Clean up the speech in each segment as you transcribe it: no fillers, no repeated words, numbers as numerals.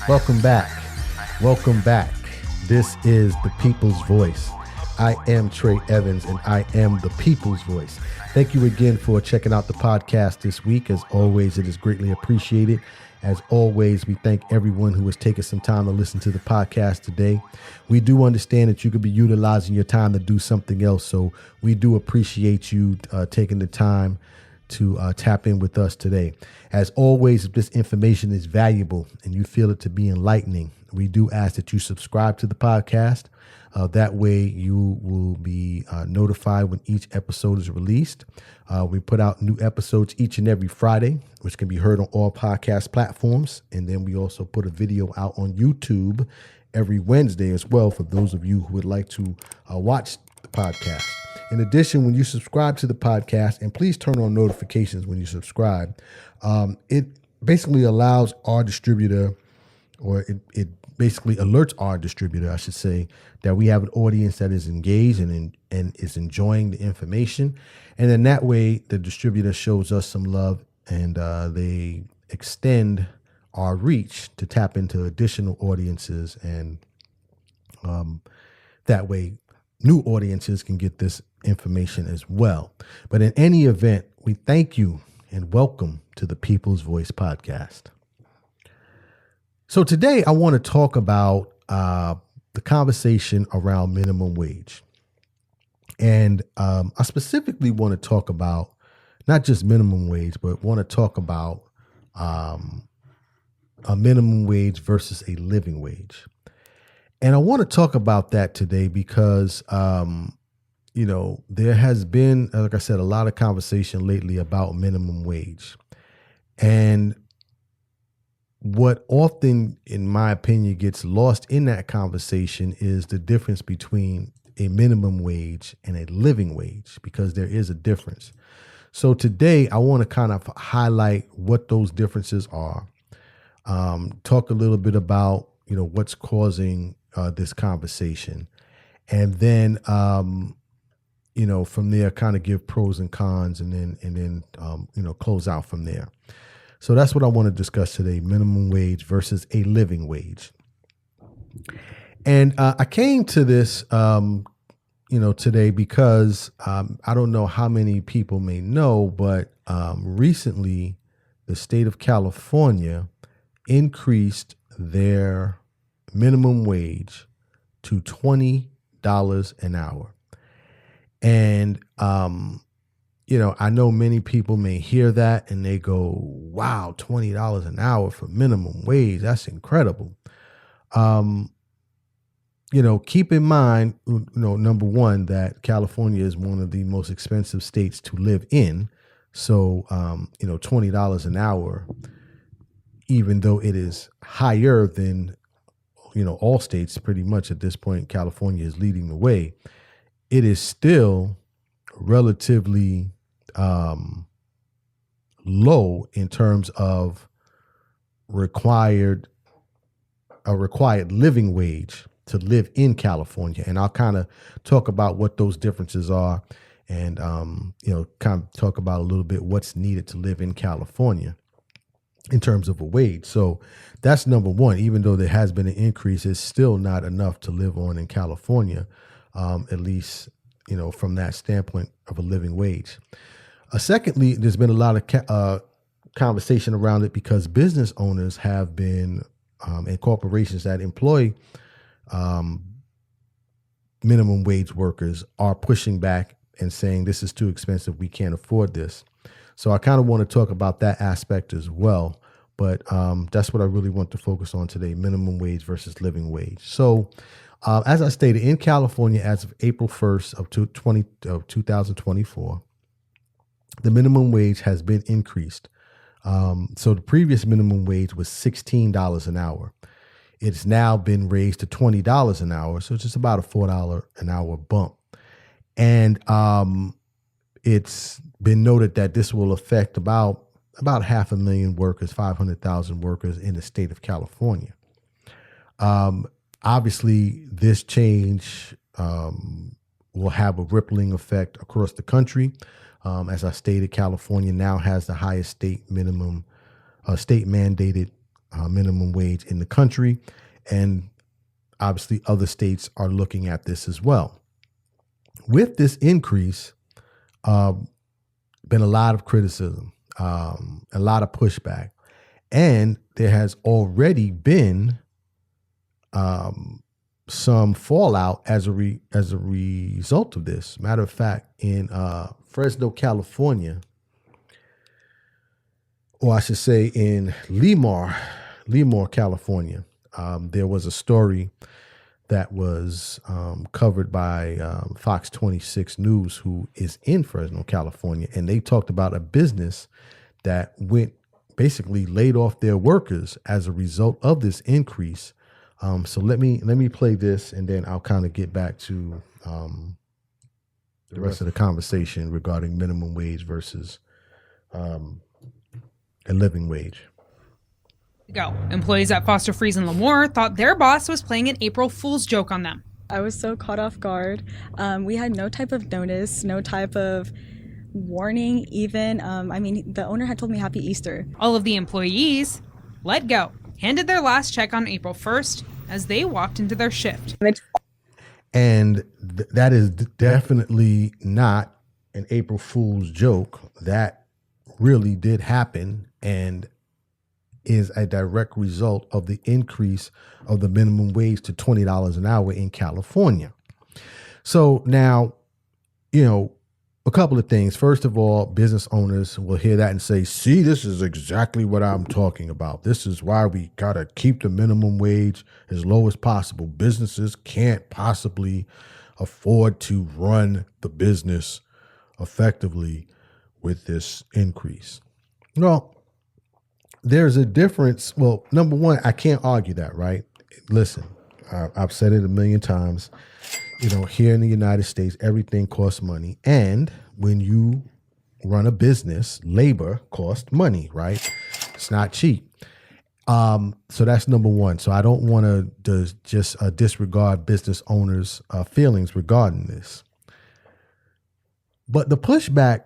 Welcome back. Welcome back. This is the People's Voice. I am Trey Evans, and I am the People's Voice. Thank you again for checking out the podcast this week. As always, it is greatly appreciated. As always, we thank everyone who has taken some time to listen to the podcast today. We do understand that you could be utilizing your time to do something else, so we do appreciate you taking the time to tap in with us today. As always, if this information is valuable and you feel it to be enlightening, we do ask that you subscribe to the podcast. That way you will be notified when each episode is released. We put out new episodes each and every Friday, which can be heard on all podcast platforms. And then we also put a video out on YouTube every Wednesday as well for those of you who would like to watch the podcast. In addition, when you subscribe to the podcast, and please turn on notifications when you subscribe, it basically allows our distributor, or it basically alerts our distributor, I should say, that we have an audience that is engaged and is enjoying the information. And then that way, the distributor shows us some love, and they extend our reach to tap into additional audiences. And that way, new audiences can get this information as well. But in any event, we thank you and welcome to the People's Voice podcast. So today I want to talk about the conversation around minimum wage. And I specifically want to talk about not just minimum wage, but want to talk about a minimum wage versus a living wage. And I want to talk about that today because, there has been, like I said, a lot of conversation lately about minimum wage. And what often, in my opinion, gets lost in that conversation is the difference between a minimum wage and a living wage, because there is a difference. So today I want to kind of highlight what those differences are, talk a little bit about, what's causing this conversation. And then, from there, kind of give pros and cons, and then close out from there. So that's what I want to discuss today: minimum wage versus a living wage. And I came to this, today because I don't know how many people may know, but recently the state of California increased their minimum wage to $20 an hour. And, I know many people may hear that and they go, wow, $20 an hour for minimum wage. That's incredible. Keep in mind, number one, that California is one of the most expensive states to live in. So, $20 an hour, even though it is higher than, all states pretty much at this point, California is leading the way. It is still relatively low in terms of required living wage to live in California. And I'll kind of talk about what those differences are, and kind of talk about a little bit what's needed to live in California in terms of a wage. So that's number one. Even though there has been an increase, it's still not enough to live on in California, at least, from that standpoint of a living wage. Secondly, there's been a lot of conversation around it because business owners have been, and corporations that employ minimum wage workers are pushing back and saying this is too expensive, we can't afford this. So I kind of want to talk about that aspect as well. But that's what I really want to focus on today: minimum wage versus living wage. So as I stated, in California, as of April 1st of 2024, the minimum wage has been increased. So the previous minimum wage was $16 an hour. It's now been raised to $20 an hour. So it's just about a $4 an hour bump. And it's been noted that this will affect about 500,000 workers, 500,000 workers in the state of California. Obviously, this change will have a rippling effect across the country. As I stated, California now has the highest state minimum, state mandated minimum wage in the country. And obviously other states are looking at this as well. With this increase, been a lot of criticism, a lot of pushback, and there has already been some fallout as a result of this. Matter of fact, in Fresno, California, or I should say in Lemoore, California, there was a story that was covered by Fox 26 News, who is in Fresno, California, and they talked about a business that basically laid off their workers as a result of this increase. So let me play this, and then I'll kind of get back to the rest of the conversation regarding minimum wage versus a living wage. Go. Employees at Foster Freeze and Lemoore thought their boss was playing an April Fool's joke on them. I was so caught off guard. We had no type of notice, no type of warning even. The owner had told me Happy Easter. All of the employees let go, handed their last check on April 1st as they walked into their shift. And that is definitely not an April Fool's joke. That really did happen and is a direct result of the increase of the minimum wage to $20 an hour in California. So now, a couple of things. First of all, business owners will hear that and say, see, this is exactly what I'm talking about. This is why we got to keep the minimum wage as low as possible. Businesses can't possibly afford to run the business effectively with this increase. Well, there's a difference. Well, number one, I can't argue that, right? Listen, I've said it a million times. Here in the United States, everything costs money. And when you run a business, labor costs money, right? It's not cheap. So that's number one. So I don't want to just disregard business owners' feelings regarding this. But the pushback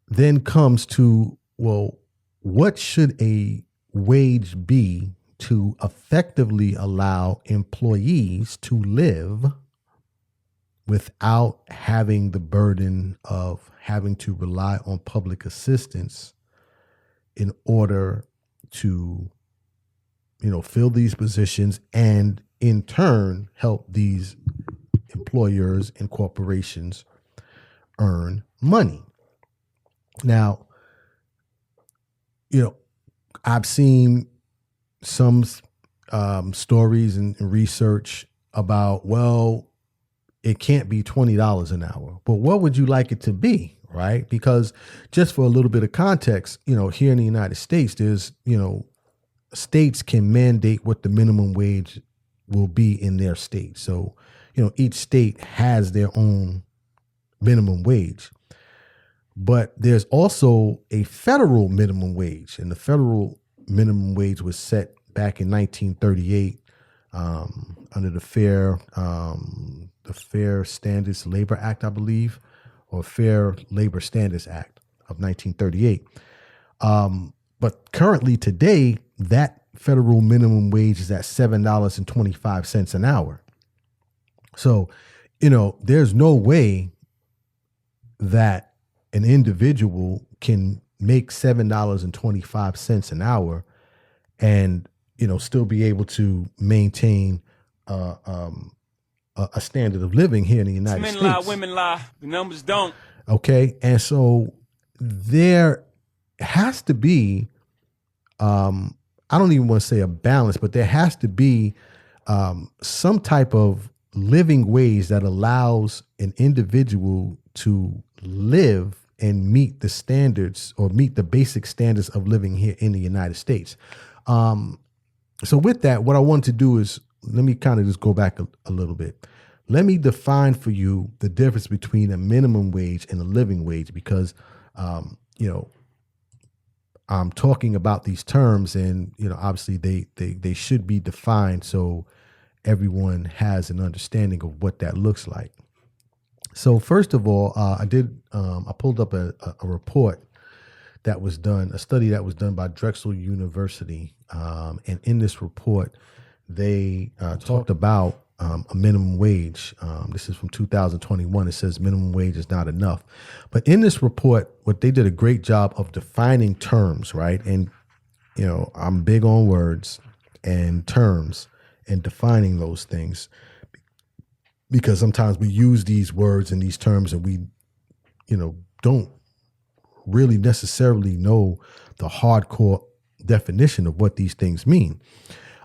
then comes to, well, what should a wage be to effectively allow employees to live without having the burden of having to rely on public assistance in order to, fill these positions and in turn help these employers and corporations earn money? Now, I've seen some stories and research about, well, it can't be $20 an hour. But what would you like it to be, right? Because just for a little bit of context, here in the United States, there's, states can mandate what the minimum wage will be in their state. So, each state has their own minimum wage. But there's also a federal minimum wage, and the federal minimum wage was set back in 1938 under the Fair Standards Labor Act, I believe, or Fair Labor Standards Act of 1938. But currently today, that federal minimum wage is at $7.25 an hour. So, there's no way that an individual can make $7.25 an hour and, still be able to maintain a standard of living here in the United States. Men lie, women lie, the numbers don't. Okay. And so there has to be, I don't even want to say a balance, but there has to be some type of living wage that allows an individual to live and meet the standards or meet the basic standards of living here in the United States. So with that, what I want to do is, let me kind of just go back a little bit. Let me define for you the difference between a minimum wage and a living wage, because, I'm talking about these terms and, obviously they should be defined so everyone has an understanding of what that looks like. So first of all, I pulled up a report that was done, a study that was done by Drexel University. And in this report, they talked about a minimum wage. This is from 2021. It says minimum wage is not enough. But in this report, what they did a great job of defining terms, right? And, you know, I'm big on words and terms and defining those things, because sometimes we use these words and these terms and we, you know, don't really necessarily know the hardcore definition of what these things mean.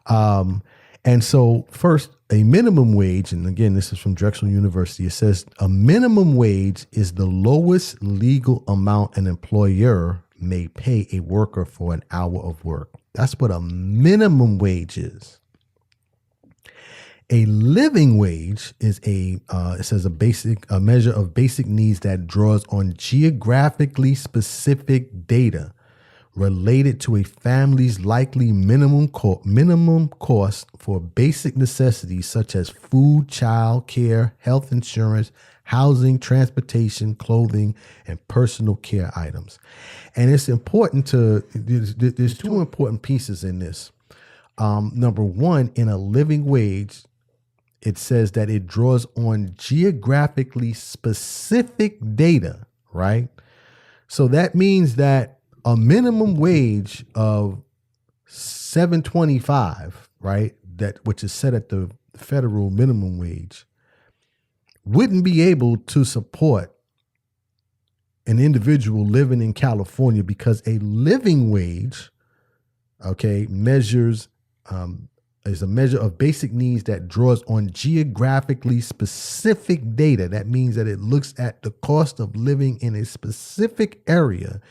And so first, a minimum wage, and again, this is from Drexel University, it says a minimum wage is the lowest legal amount an employer may pay a worker for an hour of work. That's what a minimum wage is. A living wage is it says a measure of basic needs that draws on geographically specific data related to a family's likely minimum cost for basic necessities such as food, child care, health insurance, housing, transportation, clothing, and personal care items. And it's important there's two important pieces in this. Number one, in a living wage, it says that it draws on geographically specific data, right? So that means that a minimum wage of $7.25, right, which is set at the federal minimum wage, wouldn't be able to support an individual living in California, because a living wage, okay, is a measure of basic needs that draws on geographically specific data. That means that it looks at the cost of living in a specific area.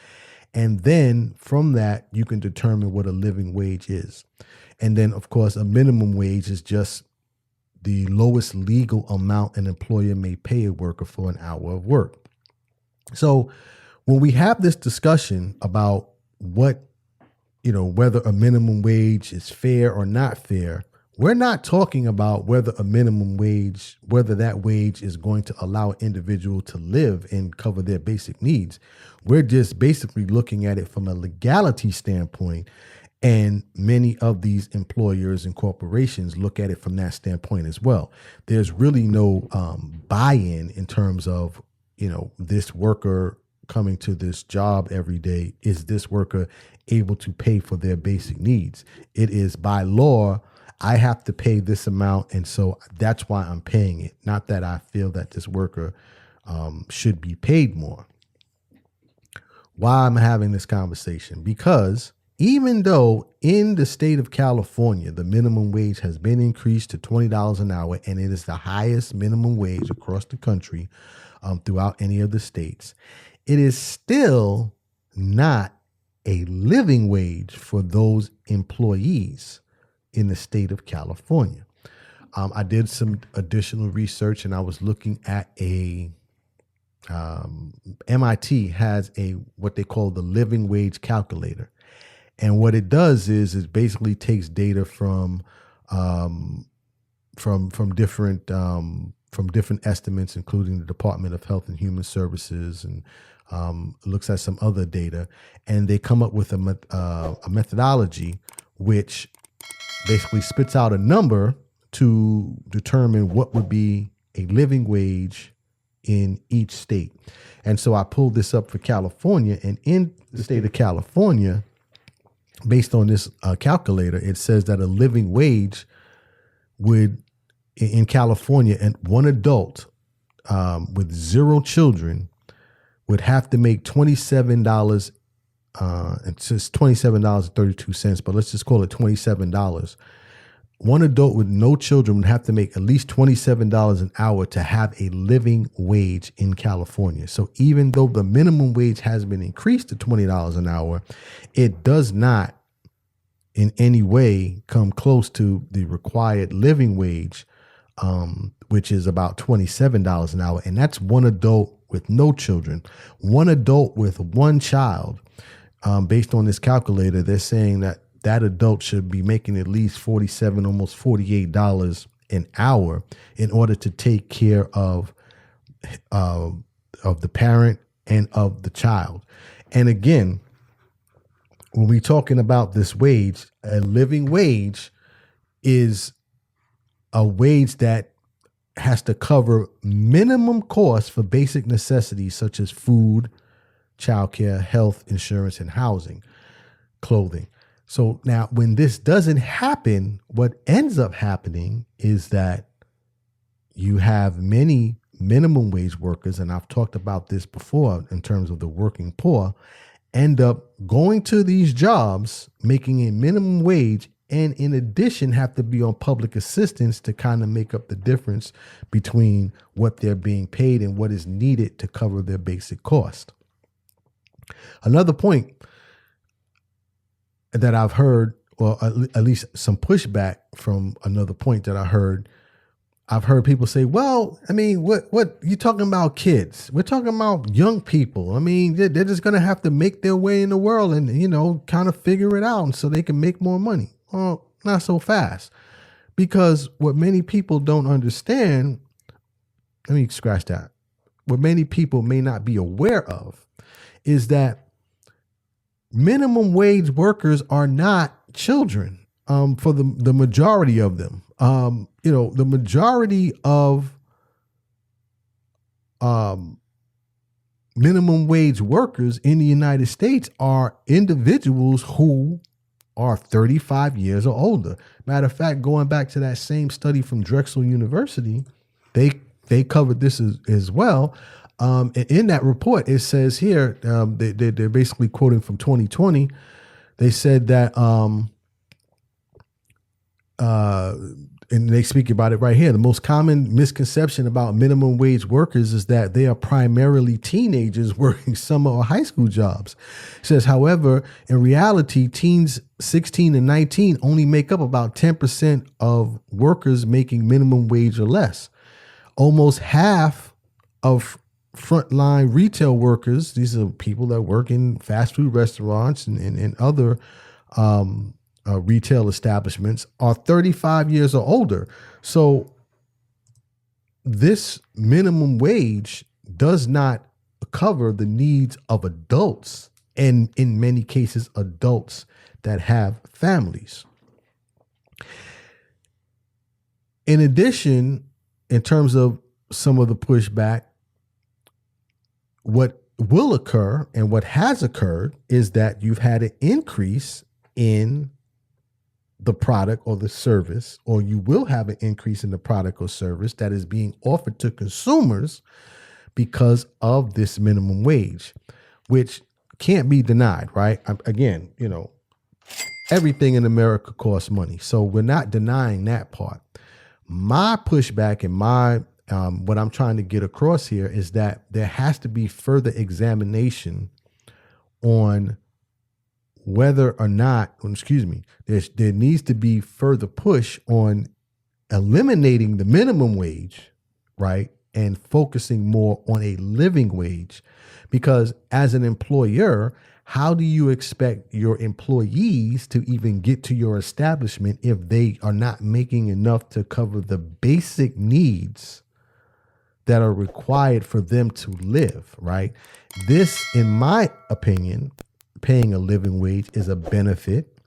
And then from that, you can determine what a living wage is. And then, of course, a minimum wage is just the lowest legal amount an employer may pay a worker for an hour of work. So when we have this discussion about whether a minimum wage is fair or not fair, we're not talking about whether that wage is going to allow an individual to live and cover their basic needs. We're just basically looking at it from a legality standpoint. And many of these employers and corporations look at it from that standpoint as well. There's really no buy-in in terms of, this worker coming to this job every day. Is this worker able to pay for their basic needs? It is by law, I have to pay this amount, and so that's why I'm paying it. Not that I feel that this worker should be paid more. Why I'm having this conversation? Because even though in the state of California, the minimum wage has been increased to $20 an hour, and it is the highest minimum wage across the country throughout any of the states, it is still not a living wage for those employees in the state of California. I did some additional research, and I was looking at MIT has what they call the living wage calculator. And what it does is it basically takes data from different estimates, including the Department of Health and Human Services, and looks at some other data, and they come up with a methodology which basically spits out a number to determine what would be a living wage in each state. And so I pulled this up for California, and in the state of California, based on this calculator, it says that a living wage would, in California, and one adult with 0 children would have to make $27. It says $27.32, but let's just call it $27. One adult with no children would have to make at least $27 an hour to have a living wage in California. So even though the minimum wage has been increased to $20 an hour, it does not in any way come close to the required living wage, which is about $27 an hour. And that's one adult with no children. One adult with one child, based on this calculator, they're saying that adult should be making at least $47, almost $48 an hour in order to take care of the parent and of the child. And again, when we're talking about this wage, a living wage is a wage that has to cover minimum costs for basic necessities such as food, childcare, health, insurance, and housing, clothing. So now when this doesn't happen, what ends up happening is that you have many minimum wage workers, and I've talked about this before in terms of the working poor, end up going to these jobs, making a minimum wage, and in addition have to be on public assistance to kind of make up the difference between what they're being paid and what is needed to cover their basic cost. Another point that I've heard, or at least some pushback from another point that I've heard people say, well, I mean, what you talking about kids? We're talking about young people. I mean, they're just going to have to make their way in the world and, kind of figure it out so they can make more money. Well, not so fast. Because what many people don't understand, let me scratch that. What many people may not be aware of is that minimum wage workers are not children for the majority of them. The majority of minimum wage workers in the United States are individuals who are 35 years or older. Matter of fact, going back to that same study from Drexel University, they covered this as well. And in that report, it says here, they're basically quoting from 2020. They said that, and they speak about it right here. The most common misconception about minimum wage workers is that they are primarily teenagers working summer or high school jobs. It says, however, in reality, teens 16 and 19 only make up about 10% of workers making minimum wage or less. Almost half of frontline retail workers, these are people that work in fast food restaurants and other retail establishments, are 35 years or older. So this minimum wage does not cover the needs of adults, and in many cases, adults that have families. In addition, in terms of some of the pushback, what will occur and what has occurred is that you've had an increase in the product or the service, or you will have an increase in the product or service that is being offered to consumers because of this minimum wage, which can't be denied, right? Again, everything in America costs money. So we're not denying that part. My pushback and what I'm trying to get across here is that there has to be further examination on whether or not, there needs to be further push on eliminating the minimum wage, right? And focusing more on a living wage. Because as an employer, how do you expect your employees to even get to your establishment if they are not making enough to cover the basic needs that are required for them to live, right? This, in my opinion, paying a living wage is a benefit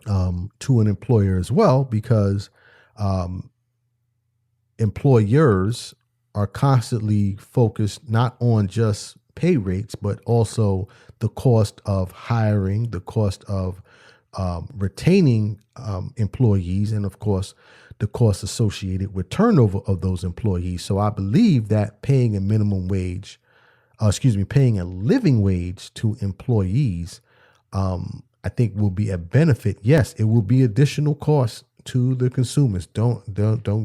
to an employer as well, because employers are constantly focused not on just pay rates, but also the cost of hiring, the cost of retaining employees, and of course, the cost associated with turnover of those employees. So I believe that paying a living wage to employees, I think will be a benefit. Yes, it will be additional costs to the consumers. Don't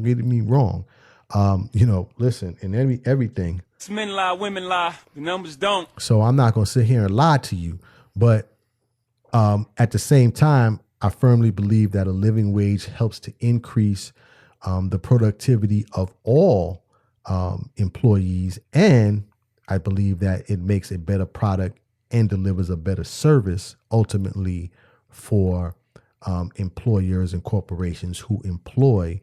get me wrong. Listen, in everything. Men lie, women lie, the numbers don't. So I'm not going to sit here and lie to you, but at the same time, I firmly believe that a living wage helps to increase the productivity of all employees, and I believe that it makes a better product and delivers a better service ultimately for employers and corporations who employ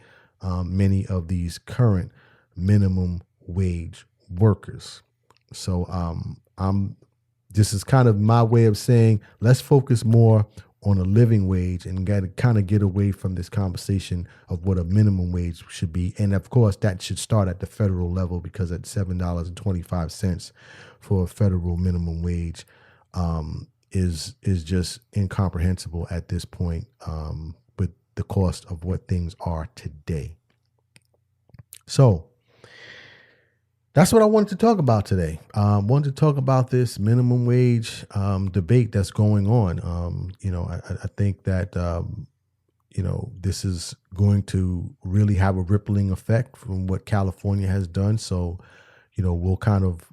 many of these current minimum wage workers. So this is kind of my way of saying, let's focus more on a living wage and kind of get away from this conversation of what a minimum wage should be. And of course, that should start at the federal level, because at $7.25 for a federal minimum wage is just incomprehensible at this point with the cost of what things are today. So that's what I wanted to talk about today. I wanted to talk about this minimum wage debate that's going on. I think that, this is going to really have a rippling effect from what California has done. So, we'll kind of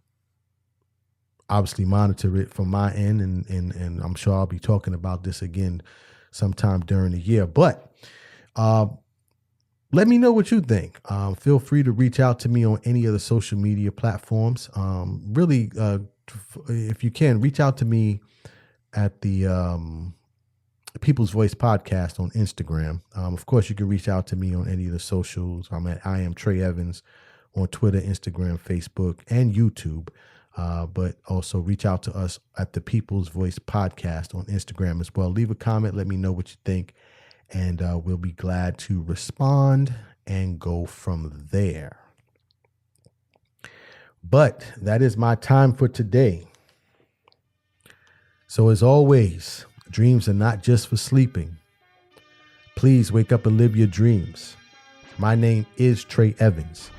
obviously monitor it from my end. And I'm sure I'll be talking about this again sometime during the year. But let me know what you think. Feel free to reach out to me on any of the social media platforms. If you can, reach out to me at the People's Voice Podcast on Instagram. Of course, you can reach out to me on any of the socials. I am Trey Evans on Twitter, Instagram, Facebook, and YouTube. But also reach out to us at the People's Voice Podcast on Instagram as well. Leave a comment. Let me know what you think. And we'll be glad to respond and go from there. But that is my time for today. So as always, dreams are not just for sleeping. Please wake up and live your dreams. My name is Trey Evans.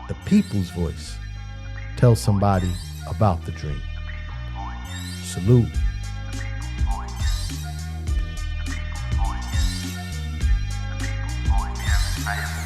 The People's Voice. Tell somebody about the dream. Salute. I am